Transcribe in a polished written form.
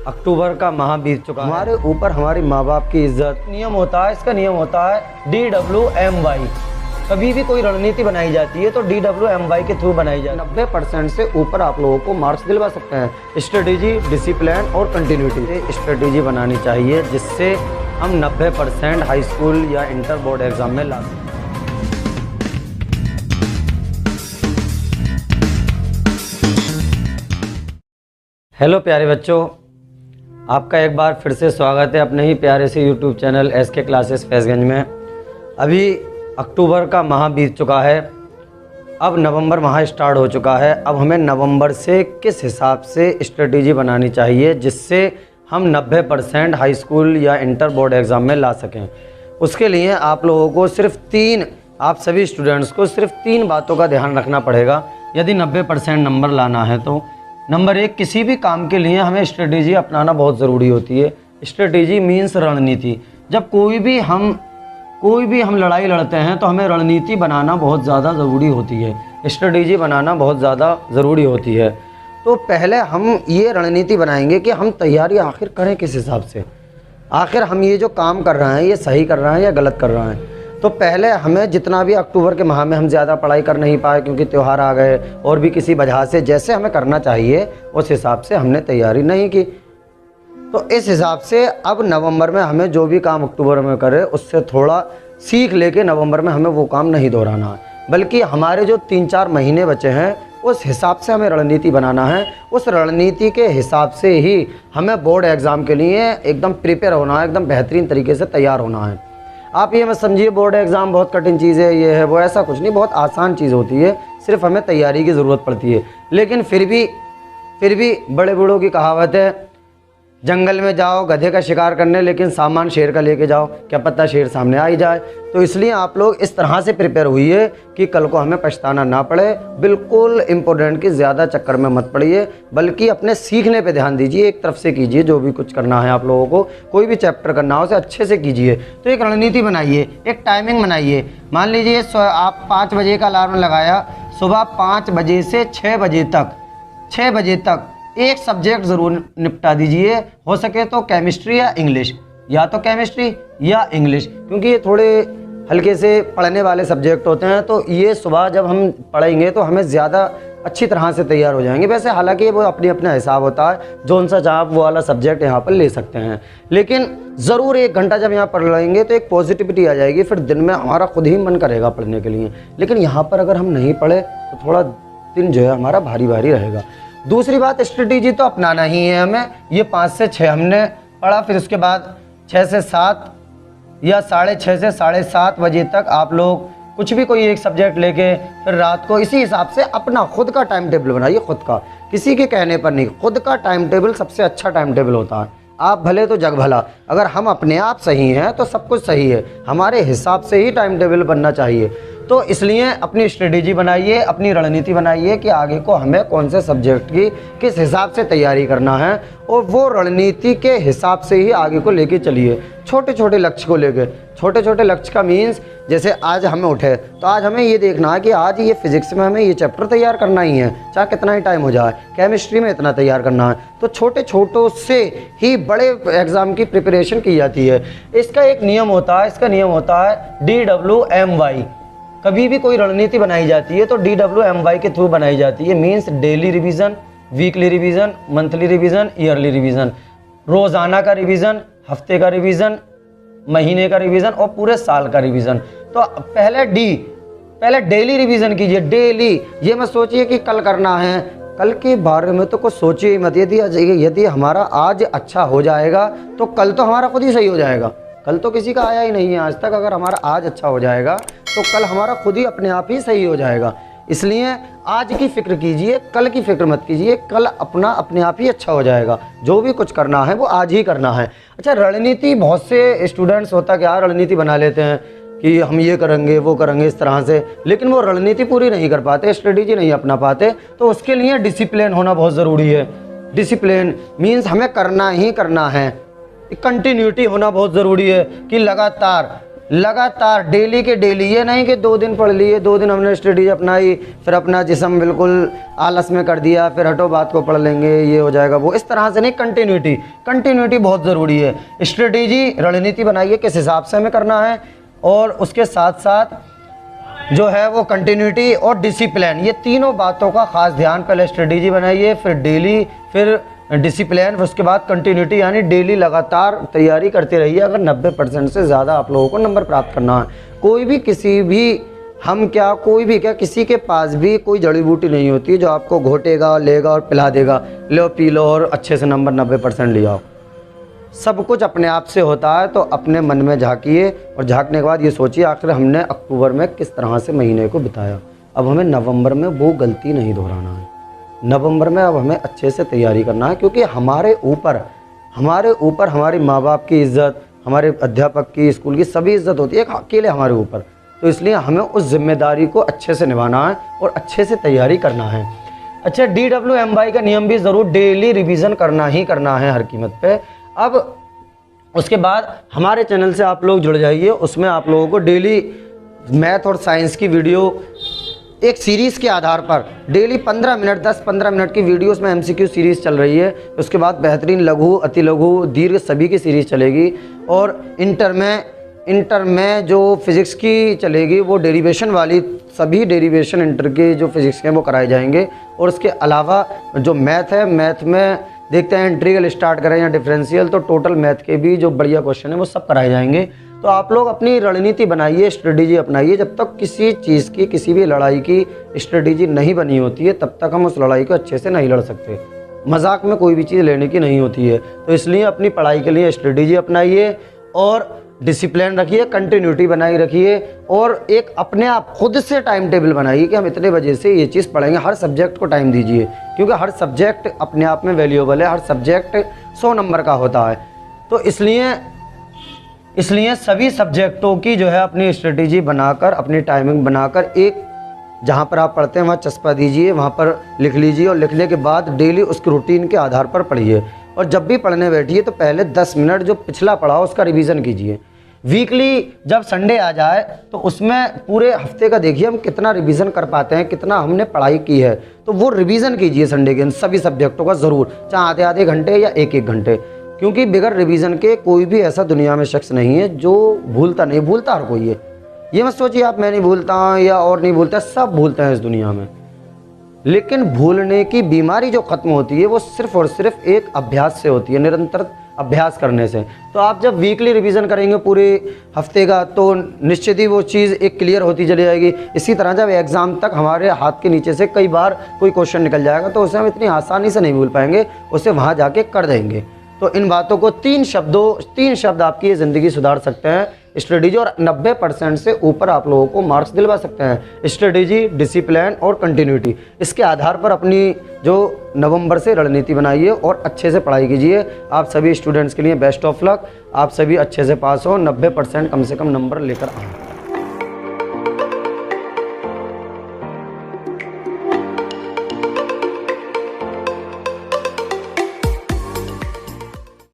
अक्टूबर का माह बीत चुका है। हमारे ऊपर हमारे माँ बाप की इज्जत नियम होता है, इसका नियम होता है DWMY। कभी भी कोई रणनीति बनाई जाती है तो DWMY के थ्रू बनाई जाती है। 90% से ऊपर आप लोगों को मार्क्स दिलवा सकते हैं। स्ट्रेटेजी, डिसिप्लिन और कंटिन्यूटी स्ट्रेटेजी बनानी चाहिए जिससे हम 90% हाई स्कूल या इंटर बोर्ड एग्जाम में ला सकें। हेलो प्यारे बच्चों, आपका एक बार फिर से स्वागत है अपने ही प्यारे से यूट्यूब चैनल SK क्लासेस फैज़गंज में। अभी अक्टूबर का माह बीत चुका है, अब नवंबर माह स्टार्ट हो चुका है। अब हमें नवंबर से किस हिसाब से स्ट्रेटेजी बनानी चाहिए जिससे हम 90% हाई स्कूल या इंटर बोर्ड एग्ज़ाम में ला सकें। उसके लिए आप लोगों को आप सभी स्टूडेंट्स को सिर्फ 3 बातों का ध्यान रखना पड़ेगा यदि 90% नंबर लाना है तो। नंबर 1, किसी भी काम के लिए हमें स्ट्रेटेजी अपनाना बहुत ज़रूरी होती है। स्ट्रेटेजी मीन्स रणनीति। जब कोई भी हम लड़ाई लड़ते हैं तो हमें रणनीति बनाना बहुत ज़्यादा ज़रूरी होती है, स्ट्रेटेजी बनाना बहुत ज़्यादा ज़रूरी होती है। तो पहले हम ये रणनीति बनाएंगे कि हम तैयारी आखिर करें किस हिसाब से, आखिर हम ये जो काम कर रहे हैं ये सही कर रहे हैं या गलत कर रहे हैं। तो पहले हमें जितना भी अक्टूबर के माह में हम ज़्यादा पढ़ाई कर नहीं पाए क्योंकि त्यौहार आ गए और भी किसी वजह से जैसे हमें करना चाहिए उस हिसाब से हमने तैयारी नहीं की। तो इस हिसाब से अब नवंबर में हमें जो भी काम अक्टूबर में करें उससे थोड़ा सीख लेके नवंबर में हमें वो काम नहीं दोहराना है, बल्कि हमारे जो 3-4 महीने बचे हैं उस हिसाब से हमें रणनीति बनाना है। उस रणनीति के हिसाब से ही हमें बोर्ड एग्ज़ाम के लिए एकदम प्रिपेयर होना है, एकदम बेहतरीन तरीके से तैयार होना है। आप ये मत समझिए बोर्ड एग्ज़ाम बहुत कठिन चीज़ है, ये है वो, ऐसा कुछ नहीं, बहुत आसान चीज़ होती है, सिर्फ हमें तैयारी की ज़रूरत पड़ती है। लेकिन फिर भी बड़े बूढ़ों की कहावत है, जंगल में जाओ गधे का शिकार करने लेकिन सामान शेर का लेके जाओ, क्या पता शेर सामने आ ही जाए। तो इसलिए आप लोग इस तरह से प्रिपेयर हुई कि कल को हमें पछताना ना पड़े। बिल्कुल इम्पोर्टेंट की ज़्यादा चक्कर में मत पड़िए, बल्कि अपने सीखने पे ध्यान दीजिए, एक तरफ से कीजिए। जो भी कुछ करना है आप लोगों को, कोई भी चैप्टर करना हो उसे अच्छे से कीजिए। तो एक रणनीति बनाइए, एक टाइमिंग बनाइए। मान लीजिए आप 5 बजे का अलार्म लगाया, सुबह 5 बजे से 6 बजे तक एक सब्जेक्ट ज़रूर निपटा दीजिए। हो सके तो केमिस्ट्री या इंग्लिश, या तो केमिस्ट्री या इंग्लिश, क्योंकि ये थोड़े हल्के से पढ़ने वाले सब्जेक्ट होते हैं। तो ये सुबह जब हम पढ़ेंगे तो हमें ज़्यादा अच्छी तरह से तैयार हो जाएंगे। वैसे हालांकि वो अपना हिसाब होता है, जौन सा चाहे वो वाला सब्जेक्ट यहाँ पर ले सकते हैं, लेकिन ज़रूर 1 घंटा जब यहाँ पढ़ लेंगे तो एक पॉजिटिविटी आ जाएगी, फिर दिन में हमारा खुद ही मन करेगा पढ़ने के लिए। लेकिन यहाँ पर अगर हम नहीं पढ़े तो थोड़ा दिन जो है हमारा भारी भारी रहेगा। दूसरी बात, स्ट्रेटेजी तो अपनाना ही है हमें। ये 5 से 6 हमने पढ़ा, फिर उसके बाद 6 से 7 या 6:30 से 7:30 बजे तक आप लोग कुछ भी कोई एक सब्जेक्ट लेके फिर रात को इसी हिसाब से अपना खुद का टाइम टेबल बनाइए। खुद का, किसी के कहने पर नहीं, खुद का टाइम टेबल सबसे अच्छा टाइम टेबल होता है। आप भले तो जग भला, अगर हम अपने आप सही हैं तो सब कुछ सही है। हमारे हिसाब से ही टाइम टेबल बनना चाहिए। तो इसलिए अपनी स्ट्रेटेजी बनाइए, अपनी रणनीति बनाइए कि आगे को हमें कौन से सब्जेक्ट की किस हिसाब से तैयारी करना है, और वो रणनीति के हिसाब से ही आगे को लेके चलिए। छोटे छोटे लक्ष्य को लेके, छोटे छोटे लक्ष्य का मीन्स, जैसे आज हमें उठे तो आज हमें ये देखना है कि आज ये फिजिक्स में हमें ये चैप्टर तैयार करना ही है, चाहे कितना ही टाइम हो जाए। केमिस्ट्री में इतना तैयार करना है। तो छोटे छोटों से ही बड़े एग्ज़ाम की प्रिपरेशन की जाती है। इसका एक नियम होता है, इसका नियम होता है DWMY। कभी भी कोई रणनीति बनाई जाती है तो DWMY के थ्रू बनाई जाती है। Means daily revision, weekly revision, monthly revision, yearly revision, रोज़ाना का रिवीजन, हफ्ते का रिवीजन, महीने का रिवीजन और पूरे साल का रिवीजन। तो पहले डेली रिवीजन कीजिए। डेली ये मत सोचिए कि कल करना है, कल के बारे में तो कुछ सोचिए ही मत। यदि हमारा आज अच्छा हो जाएगा तो कल तो हमारा खुद ही सही हो जाएगा। कल तो किसी का आया ही नहीं है आज तक। अगर हमारा आज अच्छा हो जाएगा तो कल हमारा खुद ही अपने आप ही सही हो जाएगा। इसलिए आज की फ़िक्र कीजिए, कल की फ़िक्र मत कीजिए। कल अपने आप ही अच्छा हो जाएगा। जो भी कुछ करना है वो आज ही करना है। अच्छा, रणनीति, बहुत से स्टूडेंट्स होता क्या रणनीति बना लेते हैं कि हम ये करेंगे वो करेंगे इस तरह से, लेकिन वो रणनीति पूरी नहीं कर पाते, स्ट्रेटेजी नहीं अपना पाते। तो उसके लिए डिसिप्लिन होना बहुत ज़रूरी है। डिसिप्लिन मीन्स हमें करना ही करना है। कंटिन्यूटी होना बहुत ज़रूरी है कि लगातार लगातार डेली के डेली, ये नहीं कि 2 दिन पढ़ लिए, 2 दिन हमने स्ट्रेटेजी अपनाई, फिर अपना जिस्म बिल्कुल आलस में कर दिया, फिर हटो बात को पढ़ लेंगे, ये हो जाएगा वो, इस तरह से नहीं। कंटिन्यूटी बहुत ज़रूरी है। स्ट्रेटेजी रणनीति बनाइए किस हिसाब से हमें करना है, और उसके साथ साथ जो है वो कंटिन्यूटी और डिसिप्लिन, ये तीनों बातों का खास ध्यान, पहले स्ट्रेटेजी बनाइए, फिर डेली, फिर डिसिप्लिन, उसके बाद कंटिन्यूटी, यानी डेली लगातार तैयारी करते रहिए। अगर 90% से ज़्यादा आप लोगों को नंबर प्राप्त करना है, कोई भी किसी भी कोई भी किसी के पास भी कोई जड़ी बूटी नहीं होती है जो आपको घोटेगा, लेगा और पिला देगा, लो पी लो और अच्छे से नंबर 90% ले आओ। सब कुछ अपने आप से होता है। तो अपने मन में झांकिए, और झांकने के बाद ये सोचिए आखिर हमने अक्टूबर में किस तरह से महीने को बिताया, अब हमें नवंबर में वो गलती नहीं दोहराना है। नवंबर में अब हमें अच्छे से तैयारी करना है, क्योंकि हमारे ऊपर हमारे माँ बाप की इज़्ज़त, हमारे अध्यापक की, स्कूल की सभी इज़्ज़त होती है, अकेले हमारे ऊपर। तो इसलिए हमें उस जिम्मेदारी को अच्छे से निभाना है और अच्छे से तैयारी करना है। अच्छा, DWMY का नियम भी ज़रूर डेली रिवीजन करना ही करना है हर कीमत पे। अब उसके बाद हमारे चैनल से आप लोग जुड़ जाइए, उसमें आप लोगों को डेली मैथ और साइंस की वीडियो एक सीरीज़ के आधार पर डेली 15 मिनट 10-15 मिनट की वीडियोस में MCQ सीरीज़ चल रही है। उसके बाद बेहतरीन लघु, अति लघु, दीर्घ सभी की सीरीज़ चलेगी। और इंटर में जो फिज़िक्स की चलेगी वो डेरिवेशन वाली, सभी डेरिवेशन इंटर के जो फिज़िक्स के वो कराए जाएंगे। और उसके अलावा जो मैथ है, मैथ में देखते हैं इंटीग्रल स्टार्ट करें या डिफरेंशियल, तो टोटल मैथ के भी जो बढ़िया क्वेश्चन है वो सब कराए जाएंगे। तो आप लोग अपनी रणनीति बनाइए, स्ट्रेटेजी अपनाइए। जब तक किसी चीज़ की, किसी भी लड़ाई की स्ट्रेटेजी नहीं बनी होती है, तब तक हम उस लड़ाई को अच्छे से नहीं लड़ सकते। मजाक में कोई भी चीज़ लेने की नहीं होती है। तो इसलिए अपनी पढ़ाई के लिए स्ट्रेटेजी अपनाइए और डिसिप्लिन रखिए, कंटिन्यूटी बनाई रखिए, और एक अपने आप खुद से टाइम टेबल बनाइए कि हम इतने बजे से ये चीज़ पढ़ेंगे। हर सब्जेक्ट को टाइम दीजिए, क्योंकि हर सब्जेक्ट अपने आप में वैल्यूएबल है, हर सब्जेक्ट 100 नंबर का होता है। तो इसलिए सभी सब्जेक्टों की जो है अपनी स्ट्रेटेजी बनाकर, अपनी टाइमिंग बनाकर, एक जहाँ पर आप पढ़ते हैं वहाँ चस्पा दीजिए, वहाँ पर लिख लीजिए, और लिखने के बाद डेली उसके रूटीन के आधार पर पढ़िए। और जब भी पढ़ने बैठिए तो पहले 10 मिनट जो पिछला पढ़ा उसका रिवीजन कीजिए। वीकली जब संडे आ जाए तो उसमें पूरे हफ्ते का देखिए हम कितना रिवीजन कर पाते हैं, कितना हमने पढ़ाई की है, तो वो रिवीजन कीजिए संडे के सभी सब्जेक्टों का ज़रूर, चाहे आधे घंटे या एक घंटे। क्योंकि बगैर रिवीजन के कोई भी ऐसा दुनिया में शख्स नहीं है जो भूलता हर कोई है। ये मत सोचिए आप मैं नहीं भूलता हूँ या और नहीं भूलता, सब भूलते हैं इस दुनिया में। लेकिन भूलने की बीमारी जो ख़त्म होती है वो सिर्फ और सिर्फ एक अभ्यास से होती है, निरंतर अभ्यास करने से। तो आप जब वीकली रिवीजन करेंगे पूरे हफ्ते का, तो निश्चित ही वो चीज़ एक क्लियर होती चली जाएगी। इसी तरह जब एग्ज़ाम तक हमारे हाथ के नीचे से कई बार कोई क्वेश्चन निकल जाएगा तो उसे हम इतनी आसानी से नहीं भूल पाएंगे, उसे वहाँ जाके कर देंगे। तो इन बातों को तीन शब्द आपकी ये ज़िंदगी सुधार सकते हैं, स्ट्रेटेजी, और 90% से ऊपर आप लोगों को मार्क्स दिलवा सकते हैं। स्ट्रेटेजी, डिसिप्लिन और कंटिन्यूटी, इसके आधार पर अपनी जो नवंबर से रणनीति बनाइए और अच्छे से पढ़ाई कीजिए। आप सभी स्टूडेंट्स के लिए बेस्ट ऑफ लक। आप सभी अच्छे से पास हो, 90% कम से कम नंबर लेकर आएँ।